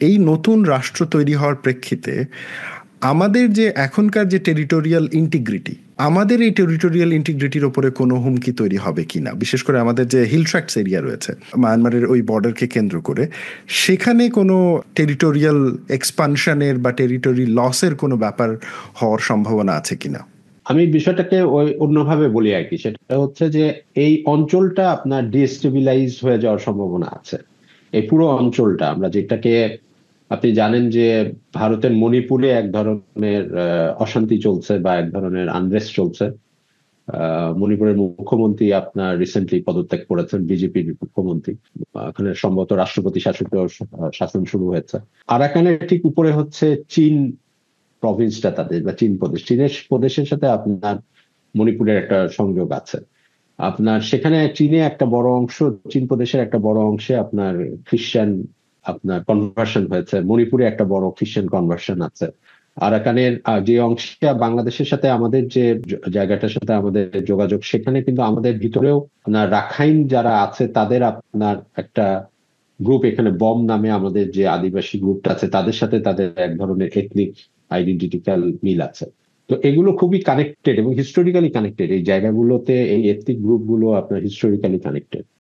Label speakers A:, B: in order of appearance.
A: এই নতুন রাষ্ট্র তৈরি হওয়ার প্রেক্ষিতে আমাদের যে এখনকার যে টেরিটোরিয়াল ইন্টিগ্রিটি, আমাদের এই টেরিটোরিয়াল ইন্টিগ্রিটির ওপরে কোনো হুমকি তৈরি হবে কিনা, বিশেষ করে আমাদের যে হিল ট্র্যাক্টস এরিয়া রয়েছে মায়ানমারের ওই বর্ডারকে কেন্দ্র করে, সেখানে কোনো টেরিটোরিয়াল এক্সপানশনের বা টেরিটরি লসের কোনো ব্যাপার হওয়ার সম্ভাবনা আছে কিনা?
B: আমি বিষয়টাকে ওই অন্যভাবে বলি আর কি। সেটা হচ্ছে যে এই অঞ্চলটা আপনার ডিস্টেবিলাইজ হয়ে যাওয়ার সম্ভাবনা আছে। এই পুরো অঞ্চলটা, আমরা যেটাকে, আপনি জানেন যে ভারতের মণিপুরে এক ধরনের অশান্তি চলছে বা এক ধরনের আনরেস্ট চলছে। মণিপুরের মুখ্যমন্ত্রী আপনার রিসেন্টলি পদত্যাগ করেছেন, বিজেপির মুখ্যমন্ত্রী। ওখানে সম্ভবত রাষ্ট্রপতি শাসিত শাসন শুরু হয়েছে। আরাকানের ঠিক উপরে হচ্ছে চীন প্রভিন্সটা, তাদের বা চীন প্রদেশ, চীনের প্রদেশের সাথে আপনার মণিপুরের একটা সংযোগ আছে। আপনার সেখানে চীনে একটা বড় অংশ, চীন প্রদেশের একটা বড় অংশে আপনার খ্রিস্টান আপনার কনভার্সন হয়েছে। মণিপুরে একটা বড় খ্রিস্টান কনভার্সন আছে। আরাকানের যে অংশটা বাংলাদেশের সাথে আমাদের যে জায়গাটার সাথে আমাদের যোগাযোগ, সেখানে কিন্তু আমাদের ভিতরেও আপনার রাখাইন যারা আছে তাদের আপনার একটা গ্রুপ, এখানে বম নামে আমাদের যে আদিবাসী গ্রুপটা আছে, তাদের সাথে তাদের এক ধরনের এথনিক আইডেন্টিটিক্যাল মিল আছে। তো এগুলো খুবই কানেক্টেড এবং হিস্টোরিক্যালি কানেক্টেড। এই জায়গাগুলোতে এই এথনিক গ্রুপগুলো আপনার হিস্টোরিক্যালি কানেক্টেড।